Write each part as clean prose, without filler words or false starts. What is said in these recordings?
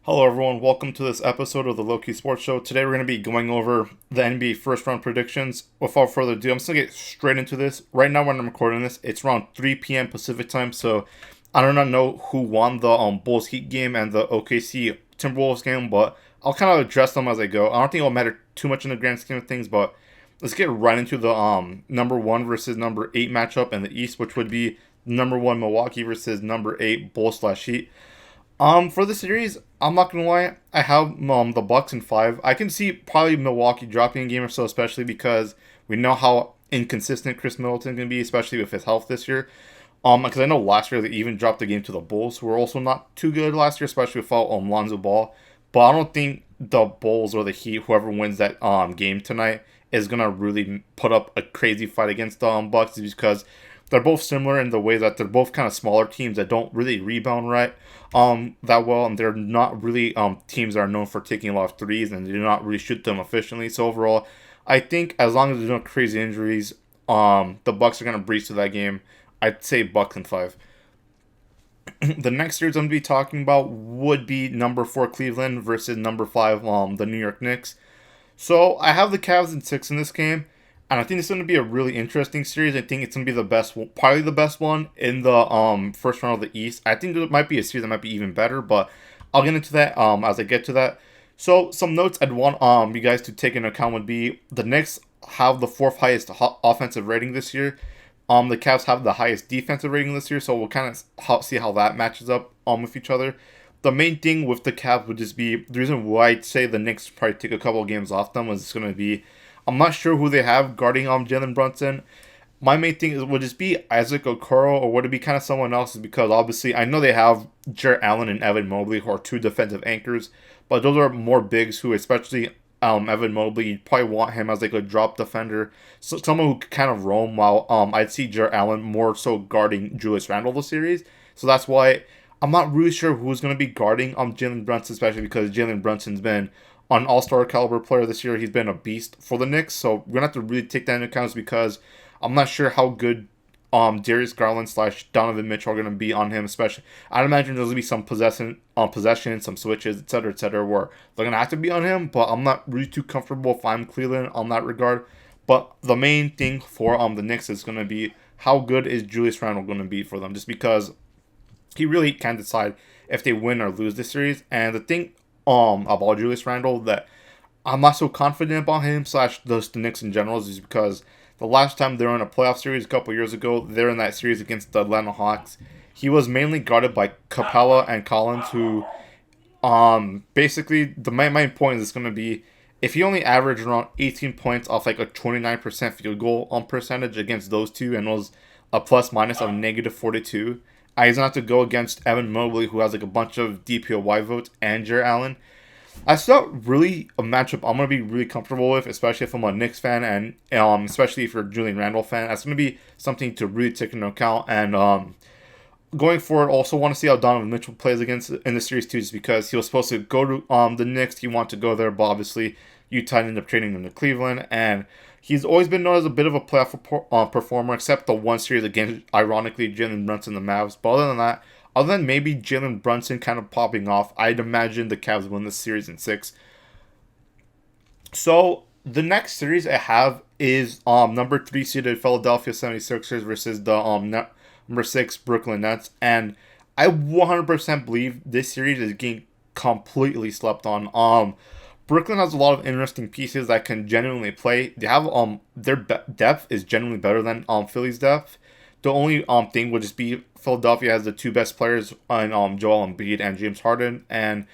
Hello, everyone. Welcome to this episode of the Loki Sports Show. Today, we're going to be going over the NBA first round predictions. Without further ado, I'm just going to get straight into this. Right now, when I'm recording this, it's around 3 p.m. Pacific time. So, I do not know who won the Bulls Heat game and the OKC Timberwolves game, but I'll kind of address them as I go. I don't think it'll matter too much in the grand scheme of things, but let's get right into the number one versus number eight matchup in the East, which would be number one Milwaukee versus number eight Bulls slash Heat. For the series, I'm not gonna lie, I have the Bucks in five. I can see probably Milwaukee dropping a game or so, especially because we know how inconsistent Chris Middleton can be, especially with his health this year. Because I know last year they even dropped the game to the Bulls, who were also not too good last year, especially without Lonzo Ball. But I don't think the Bulls or the Heat, whoever wins that game tonight, is gonna really put up a crazy fight against the Bucks, because they're both similar in the way that they're both kind of smaller teams that don't really rebound right that well, and they're not really teams that are known for taking a lot of threes, and they do not really shoot them efficiently. So overall, I think as long as there's no crazy injuries, the Bucks are gonna breeze to that game. I'd say Bucks in five. The next series I'm gonna be talking about would be number four Cleveland versus number five the New York Knicks. So I have the Cavs in six in this game, and I think it's going to be a really interesting series. I think it's going to be the best, probably the best one in the first round of the East. I think there might be a series that might be even better, but I'll get into that as I get to that. So some notes I'd want you guys to take into account would be the Knicks have the fourth highest offensive rating this year. The Cavs have the highest defensive rating this year, so we'll kind of see how that matches up with each other. The main thing with the Cavs would just be the reason why I'd say the Knicks probably take a couple of games off them was going to be I'm not sure who they have guarding Jalen Brunson. My main thing is would just be Isaac Okoro or would it be kind of someone else? Is because obviously I know they have Jarrett Allen and Evan Mobley who are two defensive anchors, but those are more bigs who, especially Evan Mobley, you'd probably want him as like a drop defender, so someone who could kind of roam. While I'd see Jarrett Allen more so guarding Julius Randle the series. So that's why I'm not really sure who's going to be guarding Jalen Brunson, especially because Jalen Brunson's been an all-star caliber player this year. He's been a beast for the Knicks, so we're gonna have to really take that into account because I'm not sure how good Darius Garland slash Donovan Mitchell are gonna be on him. Especially, I'd imagine there's gonna be some possession, some switches, etc., where they're gonna have to be on him. But I'm not really too comfortable if I'm Cleveland on that regard. But the main thing for the Knicks is gonna be how good is Julius Randle gonna be for them, just because he really can decide if they win or lose this series. And the thing about Julius Randle that I'm not so confident about him slash the Knicks in general is because the last time they were in a playoff series a couple years ago, they're in that series against the Atlanta Hawks. He was mainly guarded by Capella and Collins, who basically the main point is going to be if he only averaged around 18 points off like a 29% field goal on percentage against those two and was a plus minus of negative 42. He's going to have to go against Evan Mobley, who has like a bunch of DPOY votes, and Jarrett Allen. That's not really a matchup I'm going to be really comfortable with, especially if I'm a Knicks fan, and especially if you're a Julian Randle fan. That's going to be something to really take into account. And going forward, also want to see how Donovan Mitchell plays against in the series too, just because he was supposed to go to the Knicks. He wanted to go there, but obviously Utah ended up trading him to Cleveland, and he's always been known as a bit of a playoff performer, except the one series against, ironically, Jalen Brunson and the Mavs. But other than that, other than maybe Jalen Brunson kind of popping off, I'd imagine the Cavs win this series in six. So the next series I have is number three seeded Philadelphia 76ers versus the number six Brooklyn Nets, and I 100% believe this series is getting completely slept on. Brooklyn has a lot of interesting pieces that can genuinely play. They have their depth is generally better than Philly's depth. The only thing would just be Philadelphia has the two best players on Joel Embiid and James Harden, and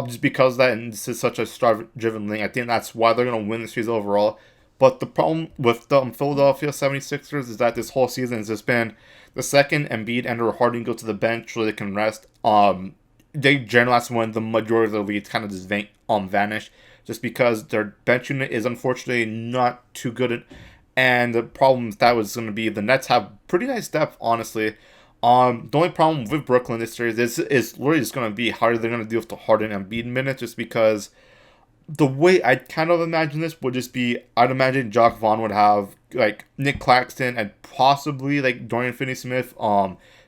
just because that and this is such a star-driven thing, I think that's why they're gonna win the series overall. But the problem with the Philadelphia 76ers is that this whole season has just been the second Embiid and Harden go to the bench so they can rest. They generally that's when the majority of the leads kind of just vanish, just because their bench unit is unfortunately not too good. And the problem with that was going to be the Nets have pretty nice depth, honestly. The only problem with Brooklyn this series is literally just going to be how they're going to deal with the Harden and Embiid minutes, just because the way I kind of imagine this would just be I'd imagine Jock Vaughn would have like Nick Claxton and possibly like Dorian Finney-Smith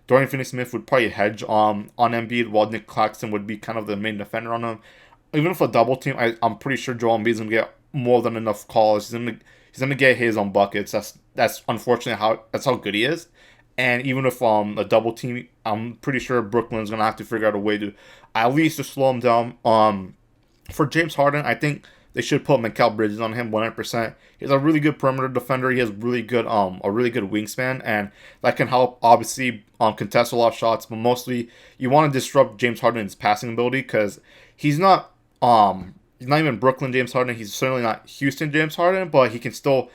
Dorian Finney-Smith would probably hedge on Embiid, while Nick Claxton would be kind of the main defender on him. Even if a double team, I'm pretty sure Joel Embiid's gonna get more than enough calls. He's gonna get his own buckets. That's unfortunately how good he is. And even if a double team, I'm pretty sure Brooklyn's gonna have to figure out a way to at least to slow him down. For James Harden, I think they should put Mikal Bridges on him 100%. He's a really good perimeter defender. He has a really good wingspan, and that can help obviously contest a lot of shots. But mostly, you want to disrupt James Harden's passing ability because he's not even Brooklyn James Harden. He's certainly not Houston James Harden, but he can still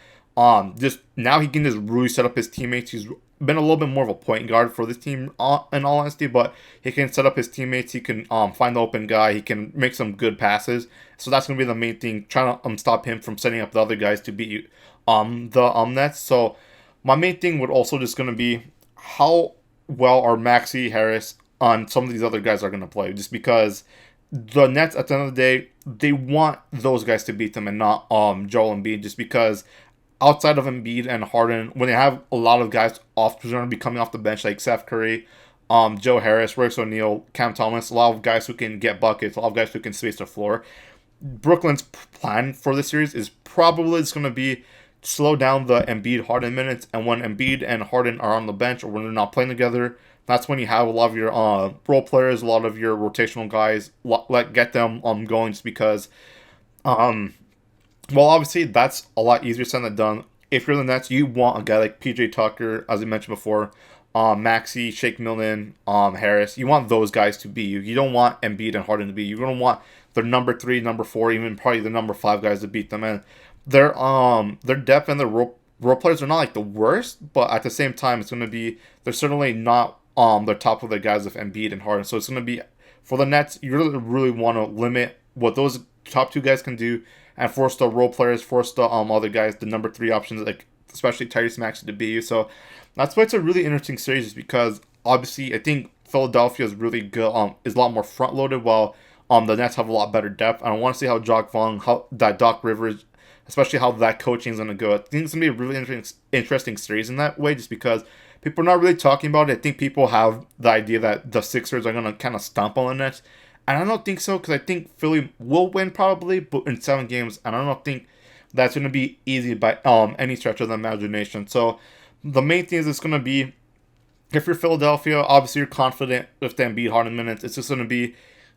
just now he can just really set up his teammates. He's been a little bit more of a point guard for this team in all honesty, but he can set up his teammates. He can find the open guy. He can make some good passes. So that's gonna be the main thing, trying to stop him from setting up the other guys to beat the Nets. So my main thing would also just gonna be how well are Maxey, Harris, on some of these other guys are gonna play. Just because the Nets at the end of the day, they want those guys to beat them and not Joel Embiid, just because outside of Embiid and Harden, when they have a lot of guys off, who's going to be coming off the bench, like Seth Curry, Joe Harris, Royce O'Neal, Cam Thomas, a lot of guys who can get buckets, a lot of guys who can space the floor. Brooklyn's plan for this series is probably it's going to be slow down the Embiid Harden minutes, and when Embiid and Harden are on the bench or when they're not playing together, that's when you have a lot of your role players, a lot of your rotational guys, get them going, just because well, obviously, that's a lot easier said than done. If you're the Nets, you want a guy like PJ Tucker, as I mentioned before, Maxey, Shake Milton, Harris. You want those guys to be you. You don't want Embiid and Harden to be you. You're going to want their number 3, number 4, even probably the number 5 guys to beat them. And their depth and their role players are not like the worst, but at the same time, it's going to be, they're certainly not the top of the guys of Embiid and Harden. So it's going to be, for the Nets, you really want to limit what those top 2 guys can do, and force the role players, force the other guys, the number 3 options, like especially Tyrese Maxey to beat you. So that's why it's a really interesting series, is because obviously I think Philadelphia is really good, is a lot more front loaded, while the Nets have a lot better depth. And I want to see how Doc Rivers, especially how that coaching is gonna go. I think it's gonna be a really interesting series in that way, just because people are not really talking about it. I think people have the idea that the Sixers are gonna kind of stomp on the Nets. And I don't think so, because I think Philly will win probably, but in 7 games. And I don't think that's going to be easy by any stretch of the imagination. So the main thing is it's going to be, if you're Philadelphia, obviously you're confident with the Embiid Harden minutes. It's just going to be,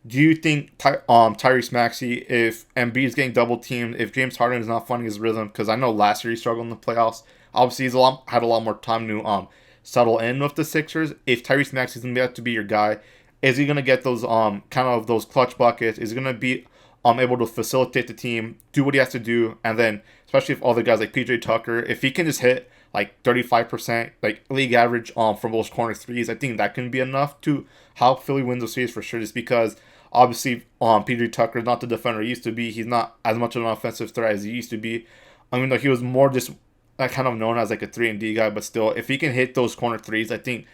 do you think Tyrese Maxey, if Embiid is getting double teamed, if James Harden is not finding his rhythm, because I know last year he struggled in the playoffs. Obviously he's had a lot more time to settle in with the Sixers. If Tyrese Maxey is going to be able to be your guy, is he gonna get those kind of those clutch buckets? Is he gonna be able to facilitate the team, do what he has to do, and then especially if other guys like PJ Tucker, if he can just hit like 35%, like league average from those corner threes, I think that can be enough to help Philly win the series for sure. Just because obviously PJ Tucker is not the defender he used to be. He's not as much of an offensive threat as he used to be. I mean, he was more just kind of known as like a 3-and-D guy, but still, if he can hit those corner threes, I think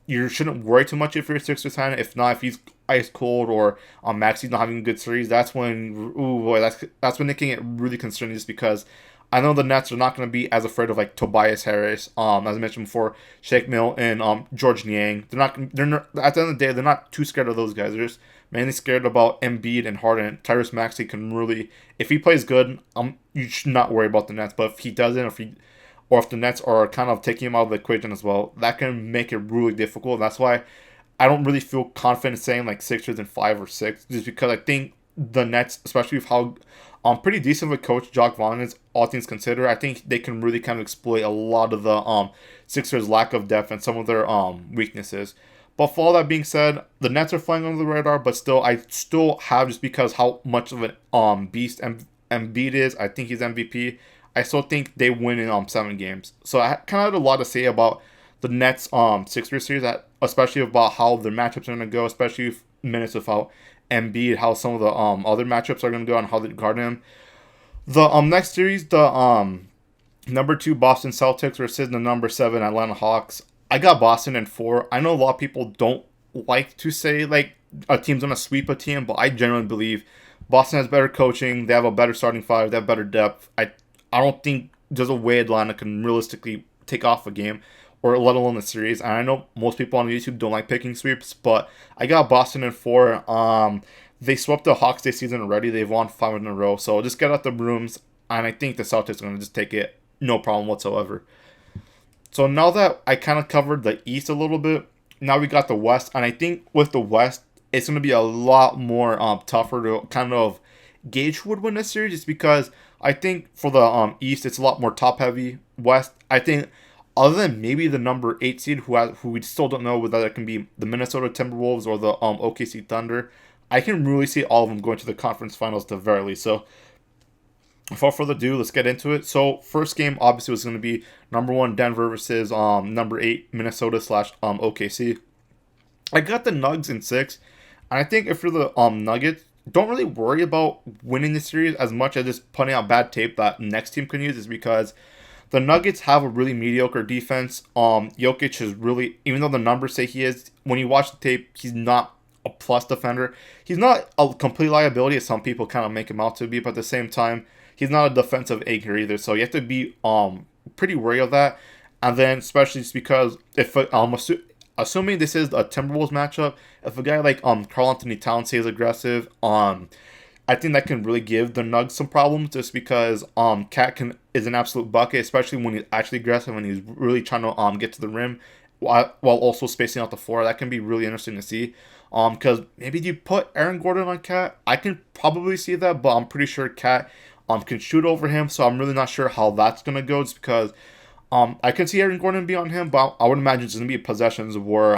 you shouldn't worry too much if you're a Sixers fan. If not, if he's ice cold or Maxey's not having a good series, that's when that's when they can get really concerning. Just because I know the Nets are not going to be as afraid of like Tobias Harris, as I mentioned before, Shake Milton, and George Niang. They're not at the end of the day, they're not too scared of those guys. They're just mainly scared about Embiid and Harden. Tyrese Maxey can really, if he plays good, you should not worry about the Nets. But if he doesn't, or if the Nets are kind of taking him out of the equation as well, that can make it really difficult. That's why I don't really feel confident saying like Sixers in 5 or 6, just because I think the Nets, especially with how pretty decent of a coach Jacques Vaughn is, all things considered, I think they can really kind of exploit a lot of the Sixers' lack of depth and some of their weaknesses. But for all that being said, the Nets are flying under the radar, but still, I still have, just because how much of an beast Embiid is, I think he's MVP. I still think they win in 7 games. So I kind of had a lot to say about the Nets Sixers series, especially about how their matchups are going to go, especially minutes without Embiid, how some of the other matchups are going to go and how they guard him. The next series, the number 2 Boston Celtics versus the number 7 Atlanta Hawks. I got Boston in 4. I know a lot of people don't like to say like a team's going to sweep a team, but I genuinely believe Boston has better coaching. They have a better starting 5. They have better depth. I don't think there's a way Atlanta can realistically take off a game. or let alone the series. And I know most people on YouTube don't like picking sweeps, but I got Boston in 4. They swept the Hawks this season already. They've won 5 in a row. So just get out the brooms, and I think the Celtics are going to just take it, no problem whatsoever. So now that I kind of covered the East a little bit, now we got the West, and I think with the West, it's going to be a lot more tougher to kind of gauge who would win this series, just because I think for the East, it's a lot more top heavy. West, I think, other than maybe the number 8 seed, who we still don't know whether it can be the Minnesota Timberwolves or the OKC Thunder, I can really see all of them going to the conference finals at the very least. So without further ado, let's get into it. So first game obviously was going to be number 1 Denver versus number 8 Minnesota slash OKC. I got the Nugs in 6, and I think if you're the Nuggets, don't really worry about winning the series as much as just putting out bad tape that next team can use, is because the Nuggets have a really mediocre defense. Jokic is really, even though the numbers say he is, when you watch the tape, he's not a plus defender. He's not a complete liability, as some people kind of make him out to be, but at the same time, he's not a defensive anchor either. So you have to be pretty wary of that. And then especially just because if assuming this is a Timberwolves matchup, if a guy like Karl Anthony Towns stays aggressive, I think that can really give the Nugs some problems, just because Cat is an absolute bucket, especially when he's actually aggressive and he's really trying to get to the rim while also spacing out the floor. That can be really interesting to see. Because maybe you put Aaron Gordon on Cat. I can probably see that, but I'm pretty sure Cat can shoot over him, so I'm really not sure how that's gonna go, just because I can see Aaron Gordon be on him, but I would imagine it's gonna be possessions where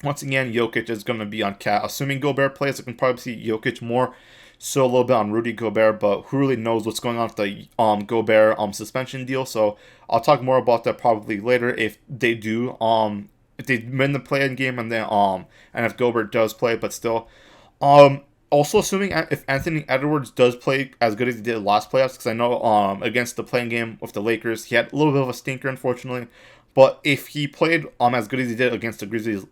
once again Jokic is gonna be on Cat. Assuming Gobert plays, I can probably see Jokic more so a little bit on Rudy Gobert, but who really knows what's going on with the Gobert suspension deal. So I'll talk more about that probably later if they do if they win the play-in game, and then and if Gobert does play, but still also assuming if Anthony Edwards does play as good as he did last playoffs, because I know against the playing game with the Lakers, he had a little bit of a stinker, unfortunately. But if he played as good as he did against the Grizzlies,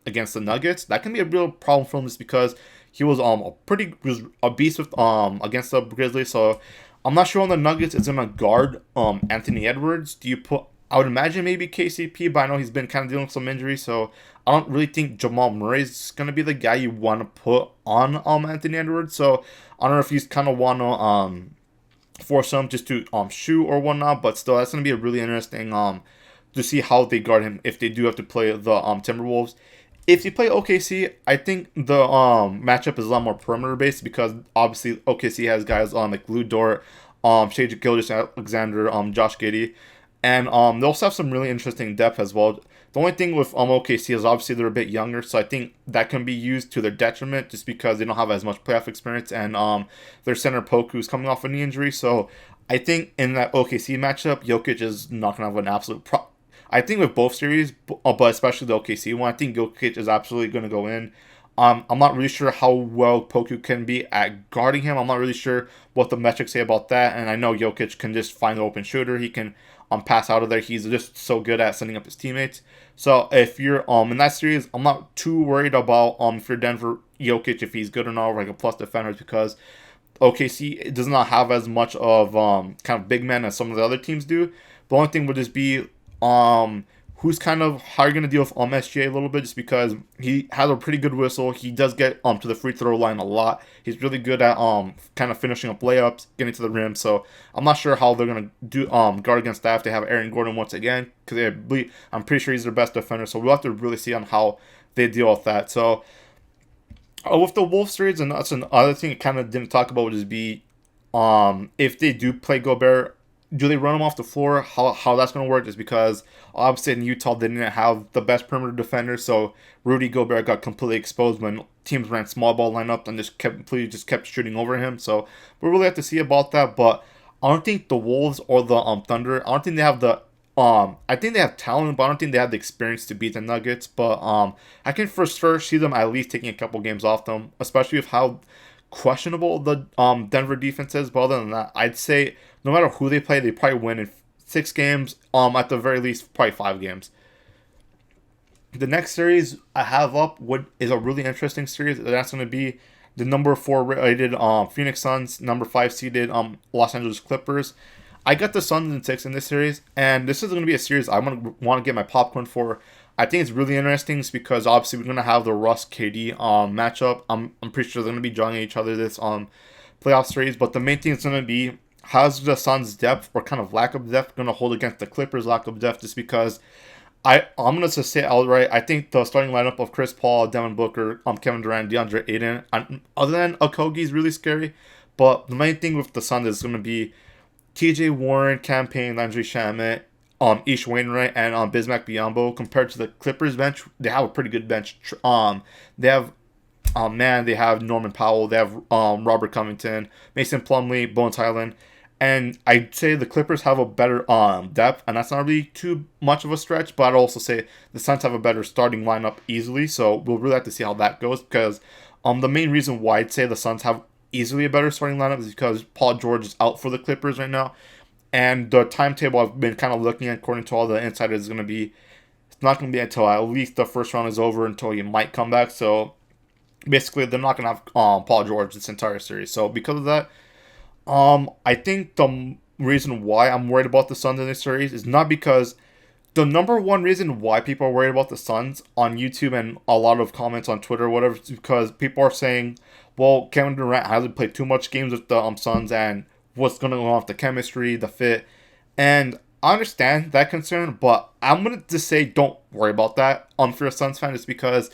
against the Nuggets, that can be a real problem for him, just because he was a beast with against the Grizzlies. So I'm not sure on the Nuggets is gonna guard Anthony Edwards. I would imagine maybe KCP, but I know he's been kind of dealing with some injuries, so I don't really think Jamal Murray is going to be the guy you want to put on Anthony Edwards. So I don't know if you kind of want to force him just to shoot or whatnot, but still, that's going to be a really interesting to see how they guard him if they do have to play the Timberwolves. If you play OKC, I think the matchup is a lot more perimeter based, because obviously OKC has guys like Lou Dort, Shai Gilgeous-Alexander, Josh Giddey. And they also have some really interesting depth as well. The only thing with OKC is obviously they're a bit younger, so I think that can be used to their detriment, just because they don't have as much playoff experience, and their center Poku's coming off a knee injury. So I think in that OKC matchup, Jokic is not going to have an absolute I think with both series, but especially the OKC one, I think Jokic is absolutely going to go in. I'm not really sure how well Poku can be at guarding him. I'm not really sure what the metrics say about that. And I know Jokic can just find the open shooter. He can pass out of there. He's just so good at setting up his teammates. So if you're in that series, I'm not too worried about if you're Denver, Jokic, if he's good or not, or like a plus defender, because OKC does not have as much of kind of big men as some of the other teams do. The only thing would just be who's kind of how you're going to deal with SGA a little bit, just because he has a pretty good whistle. He does get to the free throw line a lot. He's really good at kind of finishing up layups, getting to the rim. So I'm not sure how they're going to do guard against that if they have Aaron Gordon once again, because I'm pretty sure he's their best defender. So we'll have to really see on how they deal with that. So with the Wolves series, and that's another thing I kind of didn't talk about, would just be if they do play Gobert, do they run him off the floor? How that's going to work is because obviously in Utah they didn't have the best perimeter defender, so Rudy Gobert got completely exposed when teams ran small ball lineup and just kept shooting over him. So we'll really have to see about that. But I don't think the Wolves or the Thunder, I don't think they have the I think they have talent, but I don't think they have the experience to beat the Nuggets. But I can for sure see them at least taking a couple games off them, especially with how questionable the Denver defense is. But other than that, I'd say no matter who they play, they probably win in 6 games. At the very least, probably 5 games. The next series I have up is a really interesting series. That's going to be the number 4 rated Phoenix Suns, number 5 seeded Los Angeles Clippers. I got the Suns in 6 in this series, and this is going to be a series I'm going to want to get my popcorn for. I think it's really interesting because obviously we're going to have the Russ KD matchup. I'm pretty sure they're going to be joining each other this playoff series, but the main thing is going to be how's the Suns' depth or kind of lack of depth going to hold against the Clippers' lack of depth, just because I'm gonna just say outright. I think the starting lineup of Chris Paul, Devin Booker, Kevin Durant, DeAndre Ayton, other than Okogie, is really scary. But the main thing with the Suns is gonna be T.J. Warren, Campaign, Landry Shamet, Ish Wainwright, and Bismack Biyombo. Compared to the Clippers bench, they have a pretty good bench. They have they have Norman Powell, they have Robert Covington, Mason Plumlee, Bones Highland. And I'd say the Clippers have a better depth, and that's not really too much of a stretch, but I'd also say the Suns have a better starting lineup easily, so we'll really have to see how that goes, because the main reason why I'd say the Suns have easily a better starting lineup is because Paul George is out for the Clippers right now, and the timetable I've been kind of looking at, according to all the insiders, is going to be, it's not going to be until at least the first round is over until he might come back, so basically they're not going to have Paul George this entire series, so because of that, I think the reason why I'm worried about the Suns in this series is not because the number one reason why people are worried about the Suns on YouTube and a lot of comments on Twitter or whatever is because people are saying, well, Kevin Durant hasn't played too much games with the Suns and what's going to go on with the chemistry, the fit. And I understand that concern, but I'm going to just say don't worry about that. For a Suns fan, it's because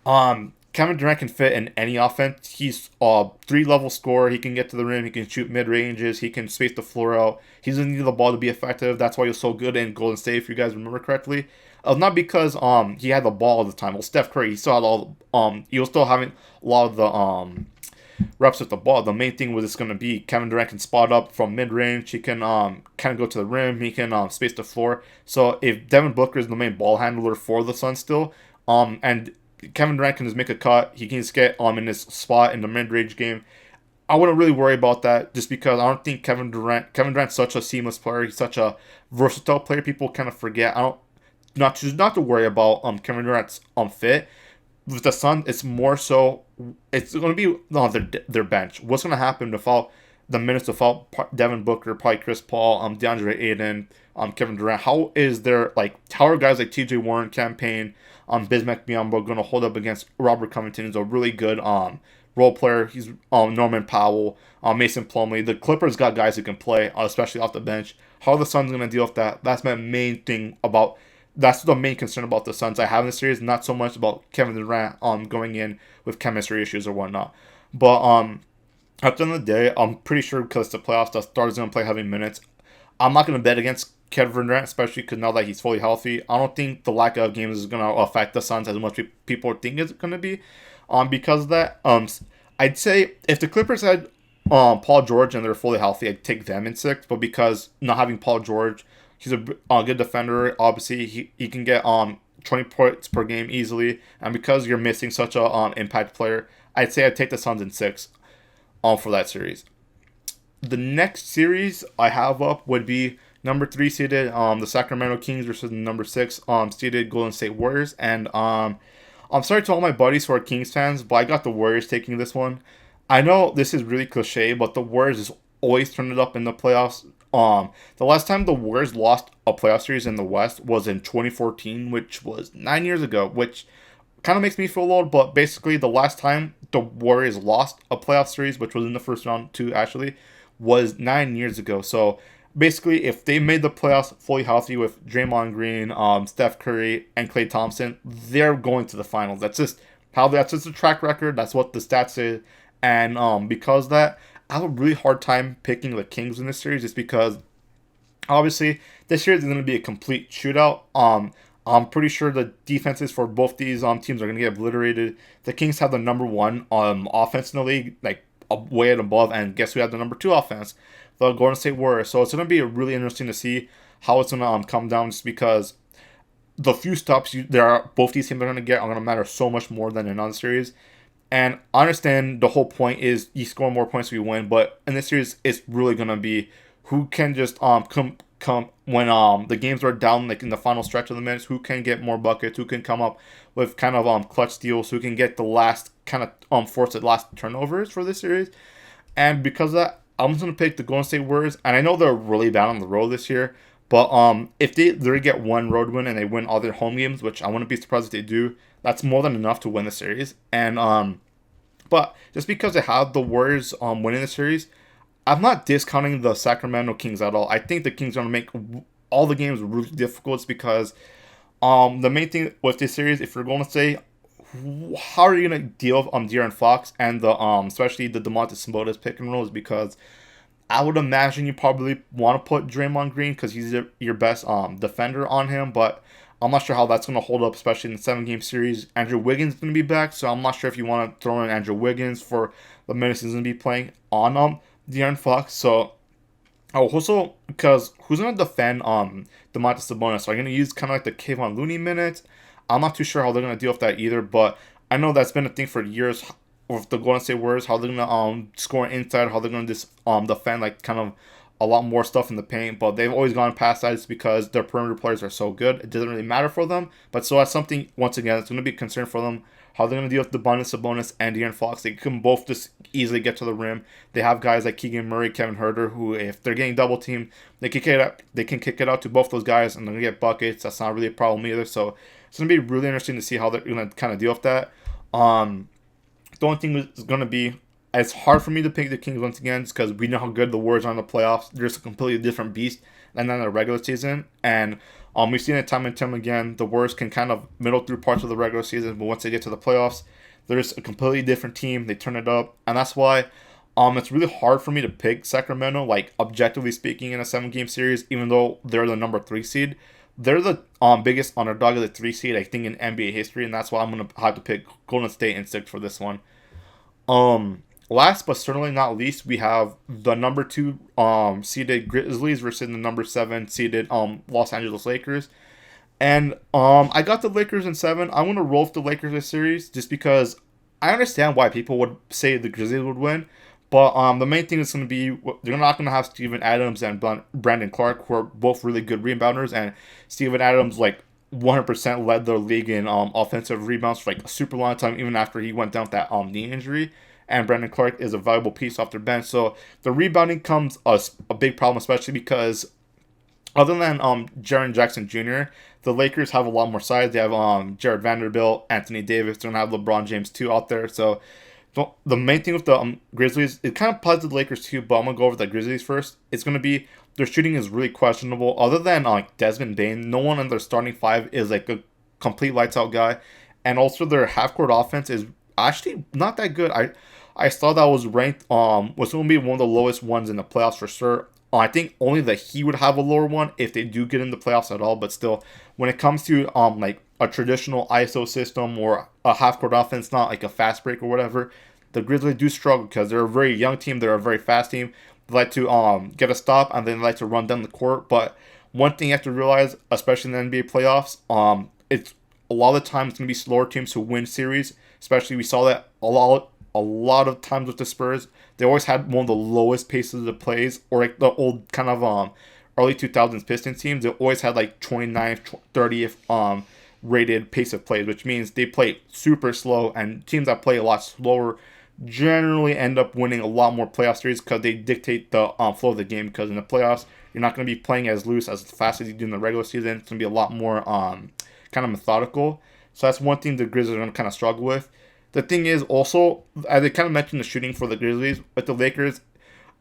Kevin Durant can fit in any offense. He's a 3-level scorer. He can get to the rim. He can shoot mid-ranges. He can space the floor out. He doesn't need the ball to be effective. That's why he was so good in Golden State, if you guys remember correctly. Not because he had the ball all the time. Well, Steph Curry, he still had he was still having a lot of the reps with the ball. The main thing was it's going to be Kevin Durant can spot up from mid-range. He can kind of go to the rim. He can space the floor. So if Devin Booker is the main ball handler for the Suns still, and Kevin Durant can just make a cut. He can just get in his spot in the mid-range game. I wouldn't really worry about that just because I don't think Kevin Durant's such a seamless player. He's such a versatile player. People kind of forget. I don't not to worry about Kevin Durant's fit. With the Suns, it's more so it's going to be their bench. What's going to happen without the minutes without Devin Booker, probably Chris Paul, DeAndre Ayton, Kevin Durant? How are guys like T.J. Warren, Campaign, Bismack Biyombo going to hold up against Robert Covington? He's a really good role player. He's Norman Powell, Mason Plumlee. The Clippers got guys who can play, especially off the bench. How are the Suns going to deal with that? That's my main thing about. That's the main concern about the Suns I have in the series. Not so much about Kevin Durant going in with chemistry issues or whatnot. But at the end of the day, I'm pretty sure because it's the playoffs, the starter's going to play heavy minutes. I'm not going to bet against Kevin Durant, especially because now that he's fully healthy, I don't think the lack of games is going to affect the Suns as much as people think it's going to be. Because of that, I'd say if the Clippers had Paul George and they're fully healthy, I'd take them in 6. But because not having Paul George, he's a good defender. Obviously, he can get 20 points per game easily. And because you're missing such a impact player, I'd say I'd take the Suns in 6 for that series. The next series I have up would be number 3 seeded the Sacramento Kings versus the number 6 seeded Golden State Warriors. And I'm sorry to all my buddies who are Kings fans, but I got the Warriors taking this one. I know this is really cliche, but the Warriors is always turning it up in the playoffs. The last time the Warriors lost a playoff series in the West was in 2014, which was 9 years ago, which kind of makes me feel old, but basically the last time the Warriors lost a playoff series, which was in the first round too, actually, was 9 years ago. So basically, if they made the playoffs fully healthy with Draymond Green, Steph Curry, and Klay Thompson, they're going to the finals. That's just a track record. That's what the stats say. And because of that, I have a really hard time picking the Kings in this series just because, obviously, this series is going to be a complete shootout. I'm pretty sure the defenses for both these teams are going to get obliterated. The Kings have the number 1 offense in the league, like way and above, and guess who had the number 2 offense? The Golden State Warriors. So it's going to be really interesting to see how it's going to come down, just because the few stops both these teams are going to get are going to matter so much more than in other series. And I understand the whole point is you score more points if you win, but in this series, it's really going to be who can just come when the games are down, like in the final stretch of the minutes, who can get more buckets, who can come up with kind of clutch steals, who can get the last kind of force the last turnovers for this series. And because of that, I'm just gonna pick the Golden State Warriors, and I know they're really bad on the road this year. But if they literally get one road win and they win all their home games, which I wouldn't be surprised if they do, that's more than enough to win the series. And but just because they have the Warriors winning the series, I'm not discounting the Sacramento Kings at all. I think the Kings are gonna make all the games really difficult. It's because the main thing with this series, if you're going to say how are you gonna deal with De'Aaron Fox and the especially the DeMontis Sabonis pick and roll, is because I would imagine you probably want to put Draymond Green because he's your best defender on him, but I'm not sure how that's going to hold up, especially in the 7 game series. Andrew Wiggins is going to be back, so I'm not sure if you want to throw in Andrew Wiggins for the minutes he's going to be playing on De'Aaron Fox. So also because who's going to defend DeMontis Sabonis? So I'm going to use kind of like the Kevon Looney minutes. I'm not too sure how they're going to deal with that either, but I know that's been a thing for years with the Golden State Warriors, how they're gonna score inside, how they're gonna just defend like kind of a lot more stuff in the paint. But they've always gone past that just because their perimeter players are so good. It doesn't really matter for them. But so that's something once again it's gonna be a concern for them. How they're gonna deal with the Sabonis and De'Aaron Fox. They can both just easily get to the rim. They have guys like Keegan Murray, Kevin Huerter, who if they're getting double teamed, they can kick it out. They can kick it out to both those guys, and they're gonna get buckets. That's not really a problem either. So it's gonna be really interesting to see how they're gonna kind of deal with that. The only thing is going to be, it's hard for me to pick the Kings once again because we know how good the Warriors are in the playoffs. They're just a completely different beast than in the regular season. And we've seen it time and time again. The Warriors can kind of middle through parts of the regular season, but once they get to the playoffs, they're just a completely different team. They turn it up. And that's why it's really hard for me to pick Sacramento, like objectively speaking, in a 7 game series, even though they're the number 3 seed. They're the biggest underdog of the 3 seed, I think, in NBA history, and that's why I'm gonna have to pick Golden State in 6 for this one. Last but certainly not least, we have the number 2 seeded Grizzlies versus the number 7 seeded Los Angeles Lakers. And I got the Lakers in 7. I'm gonna roll with the Lakers this series just because I understand why people would say the Grizzlies would win. But the main thing is going to be they're not going to have Steven Adams and Brandon Clark, who are both really good rebounders. And Steven Adams, like, 100% led the league in offensive rebounds for, like, a super long time, even after he went down with that knee injury. And Brandon Clark is a valuable piece off their bench. So the rebounding comes a big problem, especially because other than Jaren Jackson Jr., the Lakers have a lot more size. They have Jared Vanderbilt, Anthony Davis. They're going to have LeBron James, too, out there. So the main thing with the Grizzlies, it kind of applies to the Lakers too, but I'm going to go over the Grizzlies first. It's going to be, their shooting is really questionable. Other than like Desmond Bane, no one in their starting 5 is like a complete lights out guy. And also their half-court offense is actually not that good. I saw that was ranked, was going to be one of the lowest ones in the playoffs for sure. I think only the Heat would have a lower one if they do get in the playoffs at all. But still, when it comes to like a traditional ISO system or a half-court offense, not like a fast break or whatever, the Grizzlies do struggle because they're a very young team. They're a very fast team. They like to get a stop and then like to run down the court. But one thing you have to realize, especially in the NBA playoffs, it's a lot of the time it's going to be slower teams who win series. Especially we saw that a lot of times with the Spurs. They always had one of the lowest paces of the plays, or like the old kind of early 2000s Pistons teams. They always had like 29th, 30th rated pace of plays, which means they play super slow, and teams that play a lot slower generally end up winning a lot more playoff series because they dictate the flow of the game. Because in the playoffs, you're not going to be playing as loose as fast as you do in the regular season. It's going to be a lot more kind of methodical. So that's one thing the Grizzlies are going to kind of struggle with. The thing is also, as I kind of mentioned the shooting for the Grizzlies, with the Lakers,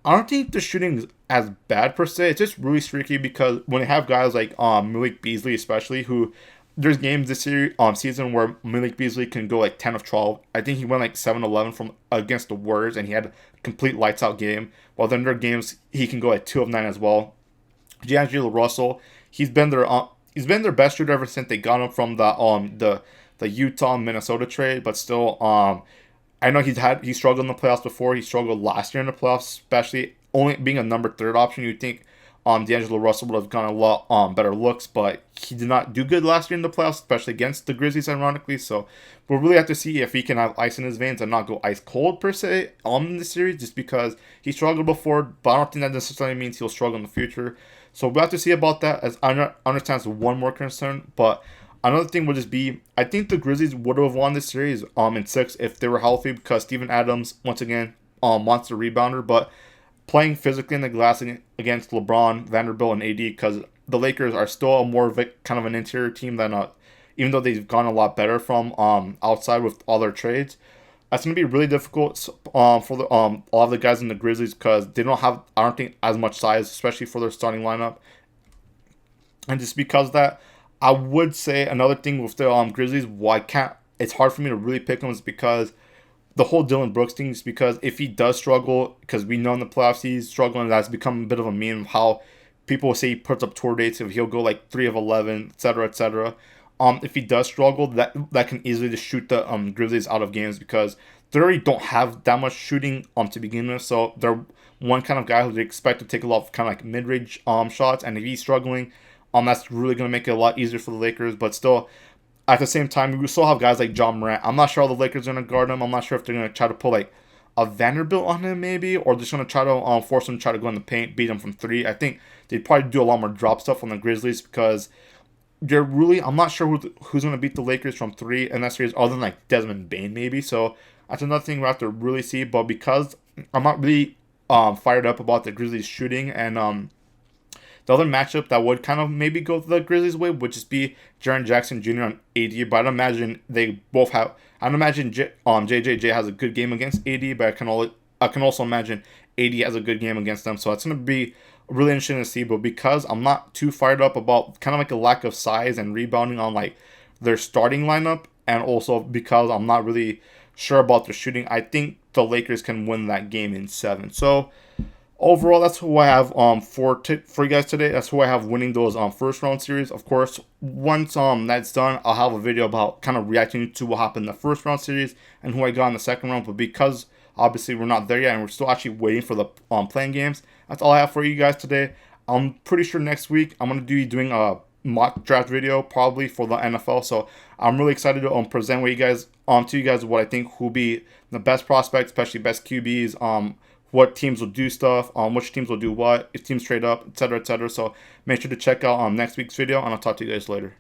I don't think the shooting is as bad per se. It's just really streaky because when they have guys like Malik Beasley especially, who there's games this year season where Malik Beasley can go like 10 of 12. I think he went like 7-11 from against the Warriors, and he had a complete lights out game. While then there are games he can go like 2 of 9 as well. D'Angelo Russell, he's been their best shooter ever since they got him from the Utah Minnesota trade, but still I know he struggled in the playoffs before. He struggled last year in the playoffs, especially only being a number 3 option. You'd think D'Angelo Russell would have gotten a lot better looks, but he did not do good last year in the playoffs, especially against the Grizzlies, ironically. So we'll really have to see if he can have ice in his veins and not go ice cold per se in the series, just because he struggled before, but I don't think that necessarily means he'll struggle in the future. So we'll have to see about that, as I understand it's one more concern. But another thing would just be, I think the Grizzlies would have won this series in 6 if they were healthy, because Steven Adams, once again, monster rebounder, but playing physically in the glass against LeBron, Vanderbilt, and AD, because the Lakers are still a more of a, kind of an interior team than even though they've gone a lot better from outside with all their trades. That's going to be really difficult for the a lot of the guys in the Grizzlies, because they don't have, I don't think, as much size, especially for their starting lineup. And just because of that, I would say another thing with the Grizzlies, why can't, it's hard for me to really pick them, is because the whole Dylan Brooks thing, is because if he does struggle, because we know in the playoffs he's struggling, that's become a bit of a meme of how people will say he puts up tour dates if he'll go like 3 of 11, etc., etc. If he does struggle, that can easily just shoot the Grizzlies out of games, because they already don't have that much shooting to begin with. So they're one kind of guy who they expect to take a lot of kind of like mid-range shots, and if he's struggling, that's really going to make it a lot easier for the Lakers. But still, at the same time, we still have guys like John Morant. I'm not sure how the Lakers are going to guard him. I'm not sure if they're going to try to pull like a Vanderbilt on him maybe, or just going to try to force him to try to go in the paint, beat him from 3. I think they'd probably do a lot more drop stuff on the Grizzlies, because I'm not sure who's going to beat the Lakers from 3 in that series, other than like Desmond Bane maybe. So that's another thing we have to really see. But because I'm not really fired up about the Grizzlies shooting, and the other matchup that would kind of maybe go the Grizzlies' way would just be Jaren Jackson Jr. on AD. But I'd imagine they both have. I'd imagine JJJ has a good game against AD, but I can also imagine AD has a good game against them. So it's going to be really interesting to see. But because I'm not too fired up about kind of like a lack of size and rebounding on like their starting lineup, and also because I'm not really sure about their shooting, I think the Lakers can win that game in 7. So overall, that's who I have for you guys today. That's who I have winning those first round series. Of course, once that's done, I'll have a video about kind of reacting to what happened in the first round series and who I got in the second round. But because obviously we're not there yet, and we're still actually waiting for the playing games, that's all I have for you guys today. I'm pretty sure next week I'm gonna be doing a mock draft video probably for the NFL. So I'm really excited to present what you guys to you guys what I think will be the best prospects, especially best QBs. What teams will do stuff, which teams will do what, if teams trade up, etc., etc. So make sure to check out next week's video, and I'll talk to you guys later.